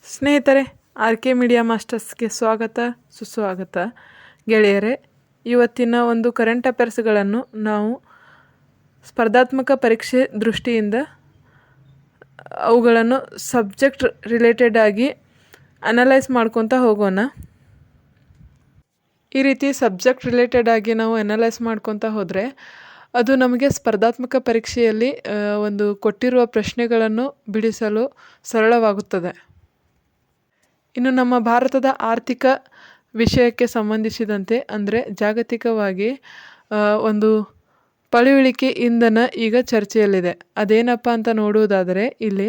ಸ್ನೇಹಿತರೆ, RK media ಮಾಸ್ಟರ್ಸ್ಗೆ ಸ್ವಾಗತ ಸುಸ್ವಾಗತ. ಗೆಳೆಯರೇ, ಇವತ್ತಿನ ಒಂದು ಕರೆಂಟ್ ಅಫೇರ್ಸ್ಗಳನ್ನು ನಾವು ಸ್ಪರ್ಧಾತ್ಮಕ ಪರೀಕ್ಷೆ ದೃಷ್ಟಿಯಿಂದ ಅವುಗಳನ್ನು ಸಬ್ಜೆಕ್ಟ್ ರಿಲೇಟೆಡ್ ಆಗಿ ಅನಲೈಸ್ ಮಾಡ್ಕೊತಾ ಹೋಗೋಣ. ಈ ರೀತಿ ಸಬ್ಜೆಕ್ಟ್ ರಿಲೇಟೆಡ್ ಆಗಿ ನಾವು ಅನಲೈಸ್ ಮಾಡ್ಕೊತಾ ಹೋದರೆ ಅದು ನಮಗೆ ಸ್ಪರ್ಧಾತ್ಮಕ ಪರೀಕ್ಷೆಯಲ್ಲಿ ಒಂದು ಕೊಟ್ಟಿರುವ ಪ್ರಶ್ನೆಗಳನ್ನು ಬಿಡಿಸಲು ಸರಳವಾಗುತ್ತದೆ. ಇನ್ನು ನಮ್ಮ ಭಾರತದ ಆರ್ಥಿಕ ವಿಷಯಕ್ಕೆ ಸಂಬಂಧಿಸಿದಂತೆ ಅಂದರೆ ಜಾಗತಿಕವಾಗಿ ಒಂದು ಪಳೆಯುಳಿಕೆ ಇಂಧನ ಈಗ ಚರ್ಚೆಯಲ್ಲಿದೆ. ಅದೇನಪ್ಪ ಅಂತ ನೋಡುವುದಾದರೆ ಇಲ್ಲಿ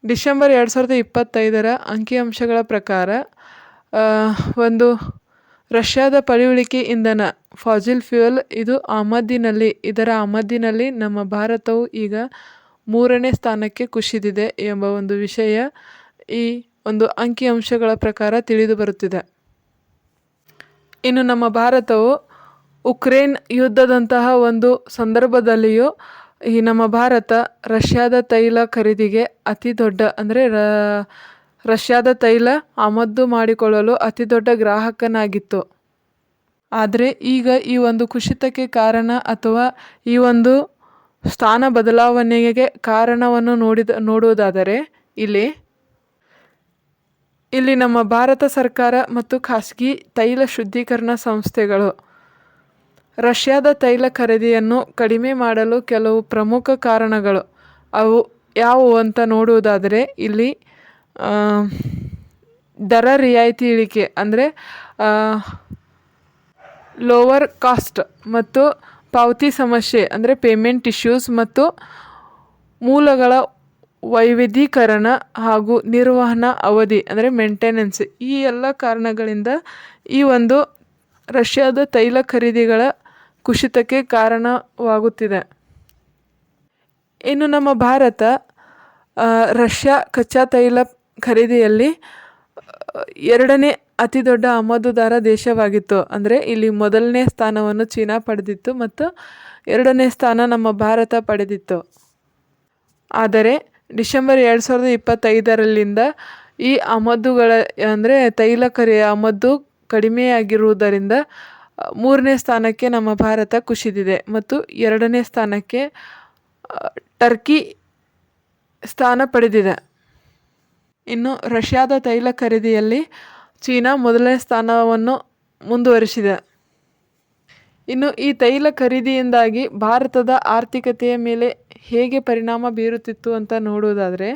ಡಿಸೆಂಬರ್ 2025 ಅಂಕಿಅಂಶಗಳ ಪ್ರಕಾರ ಒಂದು ರಷ್ಯಾದ ಪಳೆಯುಳಿಕೆ ಇಂಧನ ಫಾಸಿಲ್ ಫ್ಯೂಯಲ್ ಇದರ ಆಮದಿನಲ್ಲಿ ನಮ್ಮ ಭಾರತವು ಈಗ 3ನೇ ಸ್ಥಾನಕ್ಕೆ ಕುಸಿದಿದೆ ಎಂಬ ಒಂದು ವಿಷಯ ಈ ಒಂದು ಅಂಕಿಅಂಶಗಳ ಪ್ರಕಾರ ತಿಳಿದು ಬರುತ್ತಿದೆ. ಇನ್ನು ನಮ್ಮ ಭಾರತವು ಉಕ್ರೇನ್ ಯುದ್ಧದಂತಹ ಒಂದು ಸಂದರ್ಭದಲ್ಲಿಯೂ ಈ ನಮ್ಮ ಭಾರತ ರಷ್ಯಾದ ತೈಲ ಖರೀದಿಗೆ ಅತಿ ದೊಡ್ಡ ರಷ್ಯಾದ ತೈಲ ಆಮದು ಮಾಡಿಕೊಳ್ಳಲು ಅತಿ ದೊಡ್ಡ ಗ್ರಾಹಕನಾಗಿತ್ತು. ಆದರೆ ಈಗ ಈ ಒಂದು ಕುಸಿತಕ್ಕೆ ಕಾರಣ ಅಥವಾ ಈ ಒಂದು ಸ್ಥಾನ ಬದಲಾವಣೆಗೆ ಕಾರಣವನ್ನು ನೋಡುವುದಾದರೆ ಇಲ್ಲಿ ನಮ್ಮ ಭಾರತ ಸರ್ಕಾರ ಮತ್ತು ಖಾಸಗಿ ತೈಲ ಶುದ್ಧೀಕರಣ ಸಂಸ್ಥೆಗಳು ರಷ್ಯಾದ ತೈಲ ಖರೀದಿಯನ್ನು ಕಡಿಮೆ ಮಾಡಲು ಕೆಲವು ಪ್ರಮುಖ ಕಾರಣಗಳು ಅವು ಯಾವುವು ಅಂತ ನೋಡುವುದಾದರೆ ಇಲ್ಲಿ ದರ ರಿಯಾಯಿತಿ ಇಳಿಕೆ ಅಂದರೆ ಲೋವರ್ ಕಾಸ್ಟ್ ಮತ್ತು ಪಾವತಿ ಸಮಸ್ಯೆ ಅಂದರೆ ಪೇಮೆಂಟ್ ಇಶ್ಯೂಸ್ ಮತ್ತು ಮೂಲಗಳ ವೈವಿಧ್ಯೀಕರಣ ಹಾಗೂ ನಿರ್ವಹಣಾ ಅವಧಿ ಅಂದರೆ ಮೇಂಟೆನೆನ್ಸ್, ಈ ಎಲ್ಲ ಕಾರಣಗಳಿಂದ ಈ ಒಂದು ರಷ್ಯಾದ ತೈಲ ಖರೀದಿಗಳ ಕುಸಿತಕ್ಕೆ ಕಾರಣವಾಗುತ್ತಿದೆ. ಇನ್ನು ನಮ್ಮ ಭಾರತ ರಷ್ಯಾ ಕಚ್ಚಾ ತೈಲ ಖರೀದಿಯಲ್ಲಿ 2ನೇ ಅತಿ ದೊಡ್ಡ ಆಮದುದಾರ ದೇಶವಾಗಿತ್ತು. ಅಂದರೆ ಇಲ್ಲಿ 1ನೇ ಸ್ಥಾನವನ್ನು ಚೀನಾ ಪಡೆದಿತ್ತು ಮತ್ತು 2ನೇ ಸ್ಥಾನ ನಮ್ಮ ಭಾರತ ಪಡೆದಿತ್ತು. ಆದರೆ ಡಿಸೆಂಬರ್ 2025 ಈ ಆಮದುಗಳ ಅಂದರೆ ತೈಲ ಆಮದು ಕಡಿಮೆಯಾಗಿರುವುದರಿಂದ 3ನೇ ಸ್ಥಾನಕ್ಕೆ ನಮ್ಮ ಭಾರತ ಕುಸಿದಿದೆ ಮತ್ತು 2ನೇ ಸ್ಥಾನಕ್ಕೆ ಟರ್ಕಿ ಸ್ಥಾನ ಪಡೆದಿದೆ. ಇನ್ನು ರಷ್ಯಾದ ತೈಲ ಖರೀದಿಯಲ್ಲಿ ಚೀನಾ 1ನೇ ಸ್ಥಾನವನ್ನು ಮುಂದುವರಿಸಿದೆ. ಇನ್ನು ಈ ತೈಲ ಖರೀದಿಯಿಂದಾಗಿ ಭಾರತದ ಆರ್ಥಿಕತೆಯ ಮೇಲೆ ಹೇಗೆ ಪರಿಣಾಮ ಬೀರುತ್ತಿತ್ತು ಅಂತ ನೋಡುವುದಾದರೆ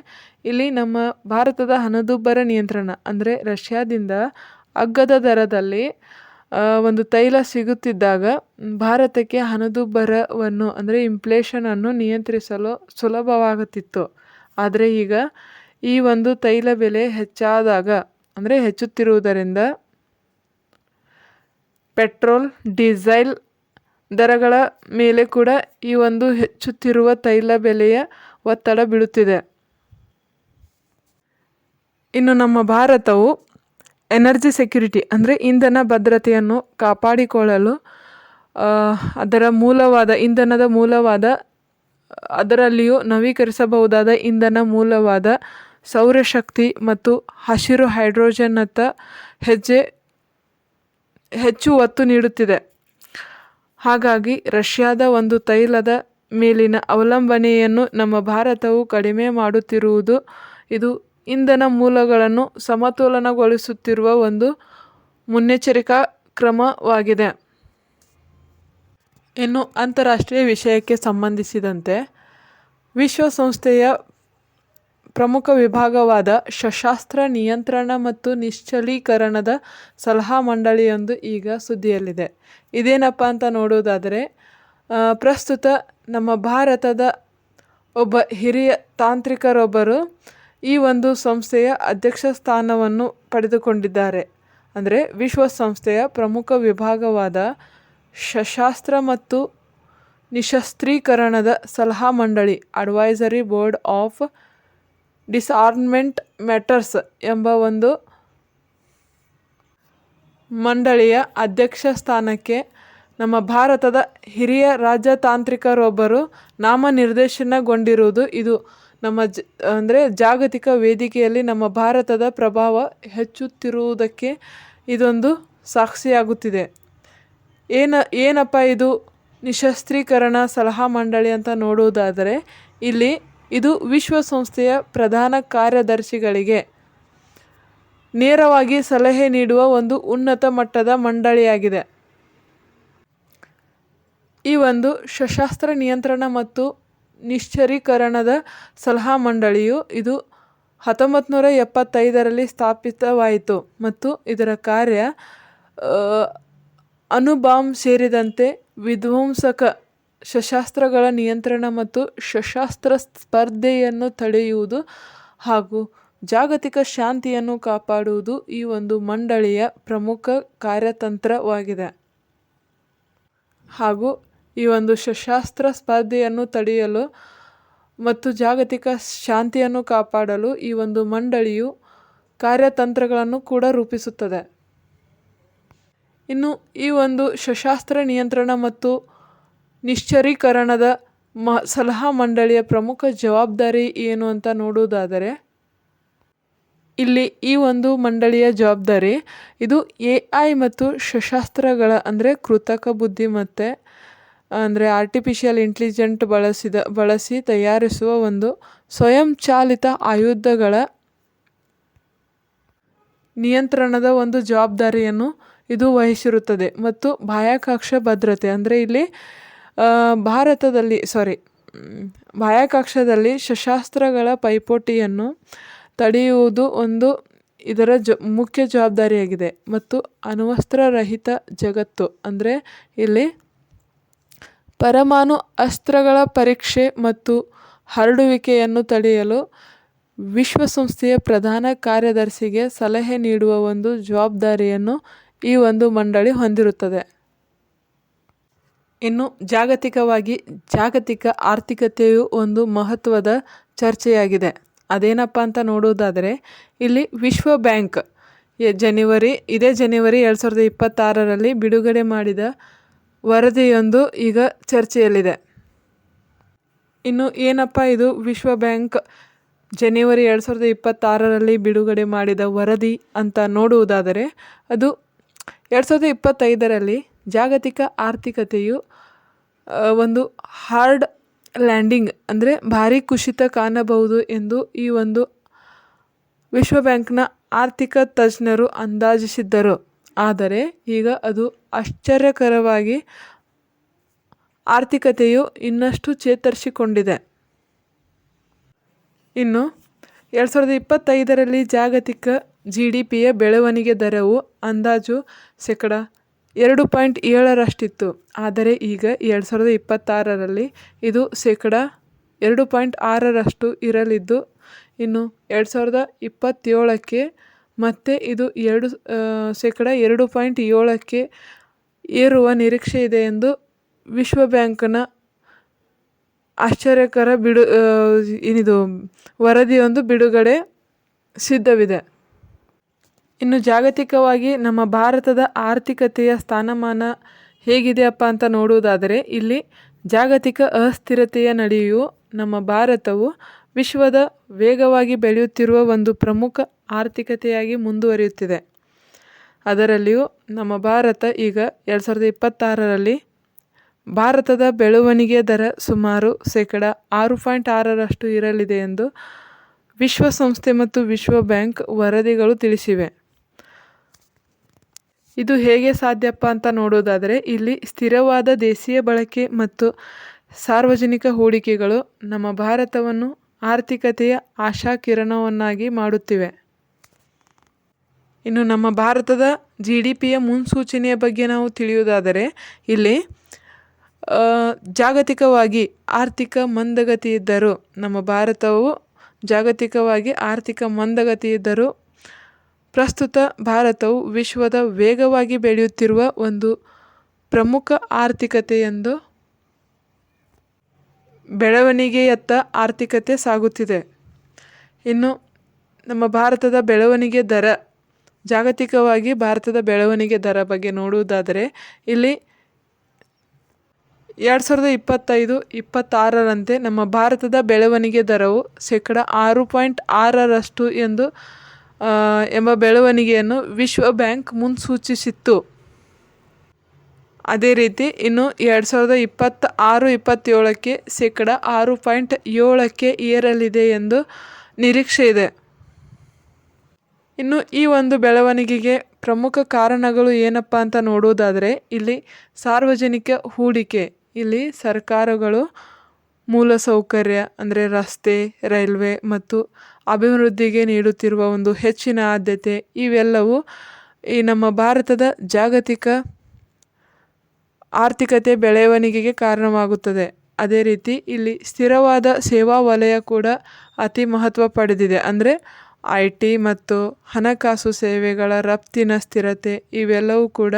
ಇಲ್ಲಿ ನಮ್ಮ ಭಾರತದ ಹಣದುಬ್ಬರ ನಿಯಂತ್ರಣ ಅಂದರೆ ರಷ್ಯಾದಿಂದ ಅಗ್ಗದ ದರದಲ್ಲಿ ಒಂದು ತೈಲ ಸಿಗುತ್ತಿದ್ದಾಗ ಭಾರತಕ್ಕೆ ಹಣದುಬ್ಬರವನ್ನು ಅಂದರೆ ಇನ್ಫ್ಲೇಷನನ್ನು ನಿಯಂತ್ರಿಸಲು ಸುಲಭವಾಗುತ್ತಿತ್ತು. ಆದರೆ ಈಗ ಈ ಒಂದು ತೈಲ ಬೆಲೆ ಹೆಚ್ಚುತ್ತಿರುವುದರಿಂದ ಪೆಟ್ರೋಲ್, ಡೀಸೆಲ್ ದರಗಳ ಮೇಲೆ ಕೂಡ ಈ ಒಂದು ಹೆಚ್ಚುತ್ತಿರುವ ತೈಲ ಬೆಲೆಯ ಒತ್ತಡ ಬೀಳುತ್ತಿದೆ. ಇನ್ನು ನಮ್ಮ ಭಾರತವು ಎನರ್ಜಿ ಸೆಕ್ಯುರಿಟಿ ಅಂದರೆ ಇಂಧನ ಭದ್ರತೆಯನ್ನು ಕಾಪಾಡಿಕೊಳ್ಳಲು ಇಂಧನದ ಮೂಲವಾದ ಅದರಲ್ಲಿಯೂ ನವೀಕರಿಸಬಹುದಾದ ಇಂಧನ ಮೂಲವಾದ ಸೌರಶಕ್ತಿ ಮತ್ತು ಹಸಿರು ಹೈಡ್ರೋಜನ್ನತ್ತ ಹೆಚ್ಚು ಒತ್ತು ನೀಡುತ್ತಿದೆ. ಹಾಗಾಗಿ ರಷ್ಯಾದ ಒಂದು ತೈಲದ ಮೇಲಿನ ಅವಲಂಬನೆಯನ್ನು ನಮ್ಮ ಭಾರತವು ಕಡಿಮೆ ಮಾಡುತ್ತಿರುವುದು ಇದು ಇಂಧನ ಮೂಲಗಳನ್ನು ಸಮತೋಲನಗೊಳಿಸುತ್ತಿರುವ ಒಂದು ಮುನ್ನೆಚ್ಚರಿಕಾ ಕ್ರಮವಾಗಿದೆ. ಇನ್ನು ಅಂತಾರಾಷ್ಟ್ರೀಯ ವಿಷಯಕ್ಕೆ ಸಂಬಂಧಿಸಿದಂತೆ ವಿಶ್ವಸಂಸ್ಥೆಯ ಪ್ರಮುಖ ವಿಭಾಗವಾದ ಸಶಸ್ತ್ರ ನಿಯಂತ್ರಣ ಮತ್ತು ನಿಶ್ಚಲೀಕರಣದ ಸಲಹಾ ಮಂಡಳಿಯೊಂದು ಈಗ ಸುದ್ದಿಯಲ್ಲಿದೆ. ಇದೇನಪ್ಪ ಅಂತ ನೋಡುವುದಾದರೆ ಪ್ರಸ್ತುತ ನಮ್ಮ ಭಾರತದ ಒಬ್ಬ ಹಿರಿಯ ತಾಂತ್ರಿಕರೊಬ್ಬರು ಈ ಒಂದು ಸಂಸ್ಥೆಯ ಅಧ್ಯಕ್ಷ ಸ್ಥಾನವನ್ನು ಪಡೆದುಕೊಂಡಿದ್ದಾರೆ. ಅಂದರೆ ವಿಶ್ವಸಂಸ್ಥೆಯ ಪ್ರಮುಖ ವಿಭಾಗವಾದ ಸಶಸ್ತ್ರ ಮತ್ತು ನಿಶಸ್ತ್ರೀಕರಣದ ಸಲಹಾ ಮಂಡಳಿ ಅಡ್ವೈಸರಿ ಬೋರ್ಡ್ ಆಫ್ ಡಿಸ್ಆರ್ಮ್ಮೆಂಟ್ ಮ್ಯಾಟರ್ಸ್ ಎಂಬ ಒಂದು ಮಂಡಳಿಯ ಅಧ್ಯಕ್ಷ ಸ್ಥಾನಕ್ಕೆ ನಮ್ಮ ಭಾರತದ ಹಿರಿಯ ರಾಜತಾಂತ್ರಿಕರೊಬ್ಬರು ನಾಮನಿರ್ದೇಶನಗೊಂಡಿರುವುದು ಇದು ಅಂದರೆ ಜಾಗತಿಕ ವೇದಿಕೆಯಲ್ಲಿ ನಮ್ಮ ಭಾರತದ ಪ್ರಭಾವ ಹೆಚ್ಚುತ್ತಿರುವುದಕ್ಕೆ ಇದೊಂದು ಸಾಕ್ಷಿಯಾಗುತ್ತಿದೆ. ಏನಪ್ಪ ಇದು ನಿಶಸ್ತ್ರೀಕರಣ ಸಲಹಾ ಮಂಡಳಿ ಅಂತ ನೋಡುವುದಾದರೆ, ಇದು ವಿಶ್ವಸಂಸ್ಥೆಯ ಪ್ರಧಾನ ಕಾರ್ಯದರ್ಶಿಗಳಿಗೆ ನೇರವಾಗಿ ಸಲಹೆ ನೀಡುವ ಒಂದು ಉನ್ನತ ಮಟ್ಟದ ಮಂಡಳಿಯಾಗಿದೆ. ಈ ಒಂದು ಸಶಸ್ತ್ರ ನಿಯಂತ್ರಣ ಮತ್ತು ನಿಶ್ಚರೀಕರಣದ ಸಲಹಾ ಮಂಡಳಿಯು 1975ರಲ್ಲಿ ಸ್ಥಾಪಿತವಾಯಿತು ಮತ್ತು ಇದರ ಕಾರ್ಯ ಅಣುಬಾಂಬ್ ಸೇರಿದಂತೆ ವಿಧ್ವಂಸಕ ಶಸ್ತ್ರಾಸ್ತ್ರಗಳ ನಿಯಂತ್ರಣ ಮತ್ತು ಸಶಸ್ತ್ರ ಸ್ಪರ್ಧೆಯನ್ನು ತಡೆಯುವುದು ಹಾಗೂ ಜಾಗತಿಕ ಶಾಂತಿಯನ್ನು ಕಾಪಾಡುವುದು ಈ ಒಂದು ಮಂಡಳಿಯ ಪ್ರಮುಖ ಕಾರ್ಯತಂತ್ರವಾಗಿದೆ. ಹಾಗೂ ಈ ಒಂದು ಸಶಸ್ತ್ರ ಸ್ಪರ್ಧೆಯನ್ನು ತಡೆಯಲು ಮತ್ತು ಜಾಗತಿಕ ಶಾಂತಿಯನ್ನು ಕಾಪಾಡಲು ಈ ಒಂದು ಮಂಡಳಿಯು ಕಾರ್ಯತಂತ್ರಗಳನ್ನು ಕೂಡ ರೂಪಿಸುತ್ತದೆ. ಇನ್ನು ಈ ಒಂದು ಸಶಸ್ತ್ರ ನಿಯಂತ್ರಣ ಮತ್ತು ನಿಶ್ಚರೀಕರಣದ ಸಲಹಾ ಮಂಡಳಿಯ ಪ್ರಮುಖ ಜವಾಬ್ದಾರಿ ಏನು ಅಂತ ನೋಡುವುದಾದರೆ, ಈ ಒಂದು ಮಂಡಳಿಯ ಜವಾಬ್ದಾರಿ ಇದು AI ಮತ್ತು ಶಸ್ತ್ರಾಸ್ತ್ರಗಳ ಅಂದರೆ ಕೃತಕ ಬುದ್ಧಿಮತ್ತೆ ಅಂದರೆ ಆರ್ಟಿಫಿಷಿಯಲ್ ಇಂಟೆಲಿಜೆಂಟ್ ಬಳಸಿ ತಯಾರಿಸುವ ಒಂದು ಸ್ವಯಂಚಾಲಿತ ಆಯುಧಗಳ ನಿಯಂತ್ರಣದ ಒಂದು ಜವಾಬ್ದಾರಿಯನ್ನು ಇದು ವಹಿಸಿರುತ್ತದೆ. ಮತ್ತು ಬಾಹ್ಯಾಕಾಶ ಭದ್ರತೆ ಅಂದರೆ ಬಾಹ್ಯಾಕಾಶದಲ್ಲಿ ಶಸ್ತ್ರಾಸ್ತ್ರಗಳ ಪೈಪೋಟಿಯನ್ನು ತಡೆಯುವುದು ಇದರ ಮುಖ್ಯ ಜವಾಬ್ದಾರಿಯಾಗಿದೆ. ಮತ್ತು ಅಣ್ವಸ್ತ್ರರಹಿತ ಜಗತ್ತು ಅಂದರೆ ಪರಮಾಣು ಅಸ್ತ್ರಗಳ ಪರೀಕ್ಷೆ ಮತ್ತು ಹರಡುವಿಕೆಯನ್ನು ತಡೆಯಲು ವಿಶ್ವಸಂಸ್ಥೆಯ ಪ್ರಧಾನ ಕಾರ್ಯದರ್ಶಿಗೆ ಸಲಹೆ ನೀಡುವ ಒಂದು ಜವಾಬ್ದಾರಿಯನ್ನು ಈ ಒಂದು ಮಂಡಳಿ ಹೊಂದಿರುತ್ತದೆ. ಇನ್ನು ಜಾಗತಿಕ ಆರ್ಥಿಕತೆಯು ಒಂದು ಮಹತ್ವದ ಚರ್ಚೆಯಾಗಿದೆ. ಅದೇನಪ್ಪ ಅಂತ ನೋಡುವುದಾದರೆ, ವಿಶ್ವ ಬ್ಯಾಂಕ್ ಜನವರಿ 2026ರಲ್ಲಿ ಬಿಡುಗಡೆ ಮಾಡಿದ ವರದಿಯೊಂದು ಈಗ ಚರ್ಚೆಯಲ್ಲಿದೆ. ಇನ್ನು ಏನಪ್ಪ ಇದು ವಿಶ್ವ ಬ್ಯಾಂಕ್ ಜನವರಿ 2026ರಲ್ಲಿ ಬಿಡುಗಡೆ ಮಾಡಿದ ವರದಿ ಅಂತ ನೋಡುವುದಾದರೆ, ಅದು 2025ರಲ್ಲಿ ಜಾಗತಿಕ ಆರ್ಥಿಕತೆಯು ಒಂದು ಹಾರ್ಡ್ ಲ್ಯಾಂಡಿಂಗ್ ಅಂದರೆ ಭಾರೀ ಕುಸಿತ ಕಾಣಬಹುದು ಎಂದು ಈ ಒಂದು ವಿಶ್ವ ಬ್ಯಾಂಕ್ನ ಆರ್ಥಿಕ ತಜ್ಞರು ಅಂದಾಜಿಸಿದ್ದರು. ಆದರೆ ಈಗ ಅದು ಆಶ್ಚರ್ಯಕರವಾಗಿ ಆರ್ಥಿಕತೆಯು ಇನ್ನಷ್ಟು ಚೇತರಿಸಿಕೊಂಡಿದೆ. ಇನ್ನು 2025ರಲ್ಲಿ ಜಾಗತಿಕ GDPಯ ಬೆಳವಣಿಗೆ ದರವು ಅಂದಾಜು 2.7% ಆದರೆ ಈಗ 2026ರಲ್ಲಿ ಇದು 2.6% ಇರಲಿದ್ದು, ಇನ್ನು 2027ಕ್ಕೆ ಮತ್ತೆ ಇದು 2.7%ಕ್ಕೆ ಏರುವ ನಿರೀಕ್ಷೆ ಇದೆ ಎಂದು ವಿಶ್ವ ಬ್ಯಾಂಕ್ನ ಆಶ್ಚರ್ಯಕರ ವರದಿಯೊಂದು ಬಿಡುಗಡೆ ಸಿದ್ಧವಿದೆ. ಇನ್ನು ಜಾಗತಿಕವಾಗಿ ನಮ್ಮ ಭಾರತದ ಆರ್ಥಿಕತೆಯ ಸ್ಥಾನಮಾನ ಹೇಗಿದೆಯಪ್ಪ ಅಂತ ನೋಡುವುದಾದರೆ, ಜಾಗತಿಕ ಅಸ್ಥಿರತೆಯ ನಡುವೆಯೂ ನಮ್ಮ ಭಾರತವು ವಿಶ್ವದ ವೇಗವಾಗಿ ಬೆಳೆಯುತ್ತಿರುವ ಒಂದು ಪ್ರಮುಖ ಆರ್ಥಿಕತೆಯಾಗಿ ಮುಂದುವರಿಯುತ್ತಿದೆ. ಅದರಲ್ಲಿಯೂ ನಮ್ಮ ಭಾರತ ಈಗ 2026ರಲ್ಲಿ ಭಾರತದ ಬೆಳವಣಿಗೆ ದರ ಸುಮಾರು 6.6% ಇರಲಿದೆ ಎಂದು ವಿಶ್ವಸಂಸ್ಥೆ ಮತ್ತು ವಿಶ್ವ ಬ್ಯಾಂಕ್ ವರದಿಗಳು ತಿಳಿಸಿವೆ. ಇದು ಹೇಗೆ ಸಾಧ್ಯಪ್ಪ ಅಂತ ನೋಡೋದಾದರೆ, ಸ್ಥಿರವಾದ ದೇಶೀಯ ಬಳಕೆ ಮತ್ತು ಸಾರ್ವಜನಿಕ ಹೂಡಿಕೆಗಳು ನಮ್ಮ ಭಾರತವನ್ನು ಆರ್ಥಿಕತೆಯ ಆಶಾಕಿರಣವನ್ನಾಗಿ ಮಾಡುತ್ತಿವೆ. ಇನ್ನು ನಮ್ಮ ಭಾರತದ GDPಯ ಮುನ್ಸೂಚನೆಯ ಬಗ್ಗೆ ನಾವು ತಿಳಿಯುವುದಾದರೆ, ಜಾಗತಿಕವಾಗಿ ಆರ್ಥಿಕ ಮಂದಗತಿಯಿದ್ದರೂ ನಮ್ಮ ಭಾರತವು ಜಾಗತಿಕವಾಗಿ ಆರ್ಥಿಕ ಮಂದಗತಿಯಿದ್ದರೂ ಪ್ರಸ್ತುತ ಭಾರತವು ವಿಶ್ವದ ವೇಗವಾಗಿ ಬೆಳೆಯುತ್ತಿರುವ ಒಂದು ಪ್ರಮುಖ ಆರ್ಥಿಕತೆಯೆಂದು ಬೆಳವಣಿಗೆಯತ್ತ ಆರ್ಥಿಕತೆ ಸಾಗುತ್ತಿದೆ. ಇನ್ನು ನಮ್ಮ ಭಾರತದ ಬೆಳವಣಿಗೆ ದರ ಜಾಗತಿಕವಾಗಿ ಭಾರತದ ಬೆಳವಣಿಗೆ ದರ ಬಗ್ಗೆ ನೋಡುವುದಾದರೆ, 2025-26ರಂತೆ ನಮ್ಮ ಭಾರತದ ಬೆಳವಣಿಗೆ ದರವು 6.6% ಎಂಬ ಬೆಳವಣಿಗೆಯನ್ನು ವಿಶ್ವ ಬ್ಯಾಂಕ್ ಮುನ್ಸೂಚಿಸಿತ್ತು. ಅದೇ ರೀತಿ ಇನ್ನು 2026-27ಕ್ಕೆ 6.7ಕ್ಕೆ ಏರಲಿದೆ ಎಂದು ನಿರೀಕ್ಷೆ ಇದೆ. ಇನ್ನು ಈ ಒಂದು ಬೆಳವಣಿಗೆಗೆ ಪ್ರಮುಖ ಕಾರಣಗಳು ಏನಪ್ಪ ಅಂತ ನೋಡುವುದಾದರೆ, ಇಲ್ಲಿ ಸಾರ್ವಜನಿಕ ಹೂಡಿಕೆ, ಇಲ್ಲಿ ಸರ್ಕಾರಗಳು ಮೂಲಸೌಕರ್ಯ ಅಂದರೆ ರಸ್ತೆ, ರೈಲ್ವೆ ಮತ್ತು ಅಭಿವೃದ್ಧಿಗೆ ನೀಡುತ್ತಿರುವ ಒಂದು ಹೆಚ್ಚಿನ ಆದ್ಯತೆ, ಇವೆಲ್ಲವೂ ಈ ನಮ್ಮ ಭಾರತದ ಜಾಗತಿಕ ಆರ್ಥಿಕತೆ ಬೆಳವಣಿಗೆಗೆ ಕಾರಣವಾಗುತ್ತದೆ. ಅದೇ ರೀತಿ ಇಲ್ಲಿ ಸ್ಥಿರವಾದ ಸೇವಾ ವಲಯ ಕೂಡ ಅತಿ ಮಹತ್ವ ಪಡೆದಿದೆ. ಅಂದರೆ IT ಮತ್ತು ಹಣಕಾಸು ಸೇವೆಗಳ ರಫ್ತಿನ ಸ್ಥಿರತೆ, ಇವೆಲ್ಲವೂ ಕೂಡ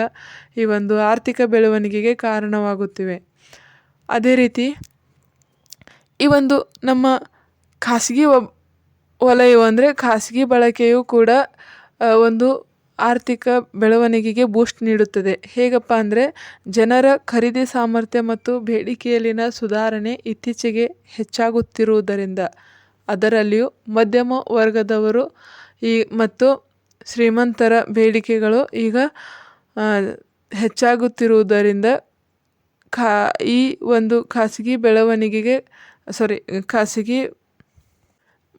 ಈ ಒಂದು ಆರ್ಥಿಕ ಬೆಳವಣಿಗೆಗೆ ಕಾರಣವಾಗುತ್ತಿವೆ. ಅದೇ ರೀತಿ ಈ ಒಂದು ನಮ್ಮ ಖಾಸಗಿ ವಲಯವು ಅಂದರೆ ಖಾಸಗಿ ಬಳಕೆಯು ಕೂಡ ಒಂದು ಆರ್ಥಿಕ ಬೆಳವಣಿಗೆಗೆ ಬೂಸ್ಟ್ ನೀಡುತ್ತದೆ. ಹೇಗಪ್ಪ ಅಂದರೆ ಜನರ ಖರೀದಿ ಸಾಮರ್ಥ್ಯ ಮತ್ತು ಬೇಡಿಕೆಯಲ್ಲಿನ ಸುಧಾರಣೆ ಇತ್ತೀಚೆಗೆ ಹೆಚ್ಚಾಗುತ್ತಿರುವುದರಿಂದ, ಅದರಲ್ಲಿಯೂ ಮಧ್ಯಮ ವರ್ಗದವರು ಮತ್ತು ಶ್ರೀಮಂತರ ಬೇಡಿಕೆಗಳು ಈಗ ಹೆಚ್ಚಾಗುತ್ತಿರುವುದರಿಂದ ಈ ಒಂದು ಖಾಸಗಿ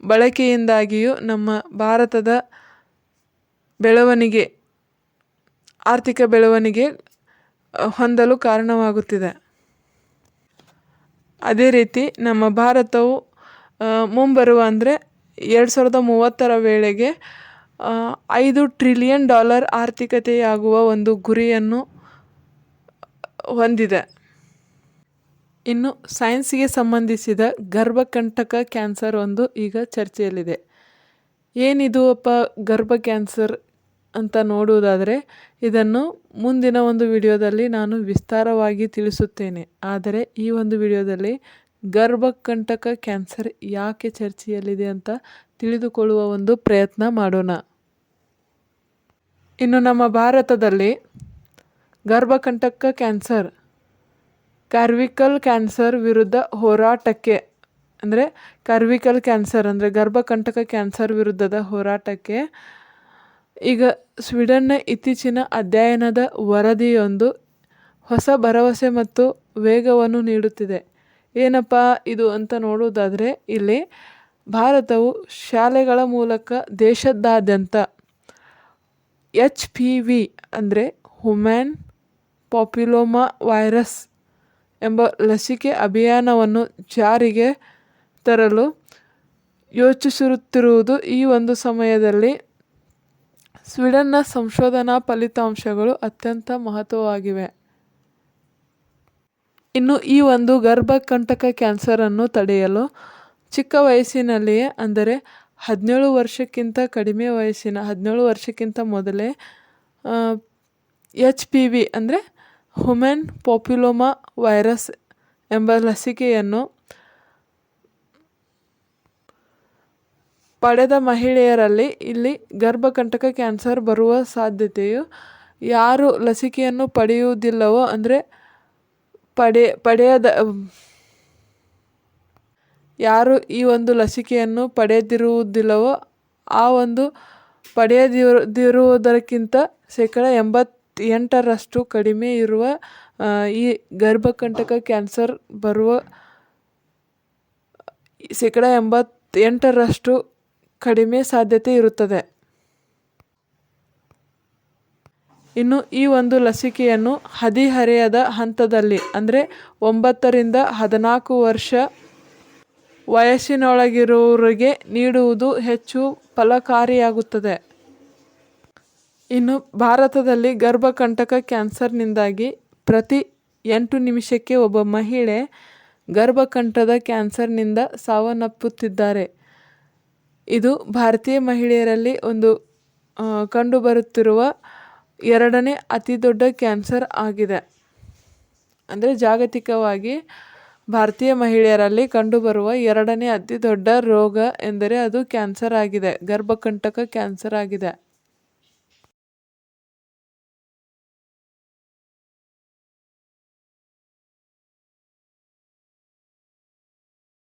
ಬಳಕೆಯಿಂದಾಗಿಯೂ ನಮ್ಮ ಭಾರತದ ಬೆಳವಣಿಗೆ, ಆರ್ಥಿಕ ಬೆಳವಣಿಗೆ ಹೊಂದಲು ಕಾರಣವಾಗುತ್ತಿದೆ. ಅದೇ ರೀತಿ ನಮ್ಮ ಭಾರತವು ಮುಂಬರುವ ಅಂದರೆ 2030ರ ವೇಳೆಗೆ $5 ಟ್ರಿಲಿಯನ್ ಆರ್ಥಿಕತೆಯಾಗುವ ಒಂದು ಗುರಿಯನ್ನು ಹೊಂದಿದೆ. ಇನ್ನು ಸೈನ್ಸ್ಗೆ ಸಂಬಂಧಿಸಿದ ಗರ್ಭಕಂಟಕ ಕ್ಯಾನ್ಸರ್ ಒಂದು ಈಗ ಚರ್ಚೆಯಲ್ಲಿದೆ. ಏನಿದು ಗರ್ಭ ಕ್ಯಾನ್ಸರ್ ಅಂತ ನೋಡುವುದಾದರೆ, ಇದನ್ನು ಮುಂದಿನ ಒಂದು ವಿಡಿಯೋದಲ್ಲಿ ನಾನು ವಿಸ್ತಾರವಾಗಿ ತಿಳಿಸುತ್ತೇನೆ. ಆದರೆ ಈ ಒಂದು ವಿಡಿಯೋದಲ್ಲಿ ಗರ್ಭಕಂಟಕ ಕ್ಯಾನ್ಸರ್ ಯಾಕೆ ಚರ್ಚೆಯಲ್ಲಿದೆ ಅಂತ ತಿಳಿದುಕೊಳ್ಳುವ ಒಂದು ಪ್ರಯತ್ನ ಮಾಡೋಣ. ಇನ್ನು ನಮ್ಮ ಭಾರತದಲ್ಲಿ ಗರ್ಭಕಂಟಕ ಕ್ಯಾನ್ಸರ್, ಸರ್ವಿಕಲ್ ಕ್ಯಾನ್ಸರ್ ವಿರುದ್ಧ ಹೋರಾಟಕ್ಕೆ ಅಂದರೆ ಗರ್ಭಕಂಟಕ ಕ್ಯಾನ್ಸರ್ ವಿರುದ್ಧದ ಹೋರಾಟಕ್ಕೆ ಈಗ ಸ್ವೀಡನ್ನ ಇತ್ತೀಚಿನ ಅಧ್ಯಯನದ ವರದಿಯೊಂದು ಹೊಸ ಭರವಸೆ ಮತ್ತು ವೇಗವನ್ನು ನೀಡುತ್ತಿದೆ. ಏನಪ್ಪ ಇದು ಅಂತ ನೋಡುವುದಾದರೆ, ಇಲ್ಲಿ ಭಾರತವು ಶಾಲೆಗಳ ಮೂಲಕ ದೇಶದಾದ್ಯಂತ HPV ಅಂದರೆ ಹ್ಯೂಮನ್ ಪಾಪ್ಯುಲೋಮಾ ವೈರಸ್ ಎಂಬ ಲಸಿಕೆ ಅಭಿಯಾನವನ್ನು ಜಾರಿಗೆ ತರಲು ಯೋಚಿಸುತ್ತಿರುವುದು. ಈ ಒಂದು ಸಮಯದಲ್ಲಿ ಸ್ವೀಡನ್ನ ಸಂಶೋಧನಾ ಫಲಿತಾಂಶಗಳು ಅತ್ಯಂತ ಮಹತ್ವವಾಗಿವೆ. ಇನ್ನು ಈ ಒಂದು ಗರ್ಭಕಂಟಕ ಕ್ಯಾನ್ಸರನ್ನು ತಡೆಯಲು ಚಿಕ್ಕ ವಯಸ್ಸಿನಲ್ಲಿಯೇ ಅಂದರೆ 17 ವರ್ಷಕ್ಕಿಂತ ಕಡಿಮೆ ವಯಸ್ಸಿನ 17 ವರ್ಷಕ್ಕಿಂತ ಮೊದಲೇ HPV ಅಂದರೆ ಹ್ಯೂಮನ್ ಪಾಪ್ಯುಲೋಮಾ ವೈರಸ್ ಎಂಬ ಲಸಿಕೆಯನ್ನು ಪಡೆದ ಮಹಿಳೆಯರಲ್ಲಿ ಇಲ್ಲಿ ಗರ್ಭಕಂಟಕ ಕ್ಯಾನ್ಸರ್ ಬರುವ ಸಾಧ್ಯತೆಯು, ಯಾರು ಲಸಿಕೆಯನ್ನು ಪಡೆಯುವುದಿಲ್ಲವೋ ಅಂದರೆ ಯಾರು ಈ ಒಂದು ಲಸಿಕೆಯನ್ನು ಪಡೆದಿರುವುದಿಲ್ಲವೋ ಆ ಒಂದು ಪಡೆಯದಿರುವುದಕ್ಕಿಂತ 88% ಕಡಿಮೆ ಇರುವ ಈ ಗರ್ಭಕಂಟಕ ಕ್ಯಾನ್ಸರ್ ಬರುವ 88% ಕಡಿಮೆ ಸಾಧ್ಯತೆ ಇರುತ್ತದೆ. ಇನ್ನು ಈ ಒಂದು ಲಸಿಕೆಯನ್ನು ಹದಿಹರೆಯದ ಹಂತದಲ್ಲಿ ಅಂದರೆ 9 ರಿಂದ 14 ವರ್ಷ ವಯಸ್ಸಿನೊಳಗಿರುವವರಿಗೆ ನೀಡುವುದು ಹೆಚ್ಚು ಫಲಕಾರಿಯಾಗುತ್ತದೆ. ಇನ್ನು ಭಾರತದಲ್ಲಿ ಗರ್ಭಕಂಟಕ ಕ್ಯಾನ್ಸರ್ನಿಂದಾಗಿ ಪ್ರತಿ 8 ನಿಮಿಷಕ್ಕೆ ಒಬ್ಬ ಮಹಿಳೆ ಗರ್ಭಕಂಠದ ಕ್ಯಾನ್ಸರ್ನಿಂದ ಸಾವನ್ನಪ್ಪುತ್ತಿದ್ದಾರೆ. ಇದು ಭಾರತೀಯ ಮಹಿಳೆಯರಲ್ಲಿ ಒಂದು ಕಂಡುಬರುತ್ತಿರುವ 2ನೇ ಅತಿ ದೊಡ್ಡ ಕ್ಯಾನ್ಸರ್ ಆಗಿದೆ. ಅಂದರೆ ಜಾಗತಿಕವಾಗಿ ಭಾರತೀಯ ಮಹಿಳೆಯರಲ್ಲಿ ಕಂಡುಬರುವ 2ನೇ ಅತಿ ದೊಡ್ಡ ರೋಗ ಎಂದರೆ ಅದು ಕ್ಯಾನ್ಸರ್ ಆಗಿದೆ, ಗರ್ಭಕಂಟಕ ಕ್ಯಾನ್ಸರ್ ಆಗಿದೆ.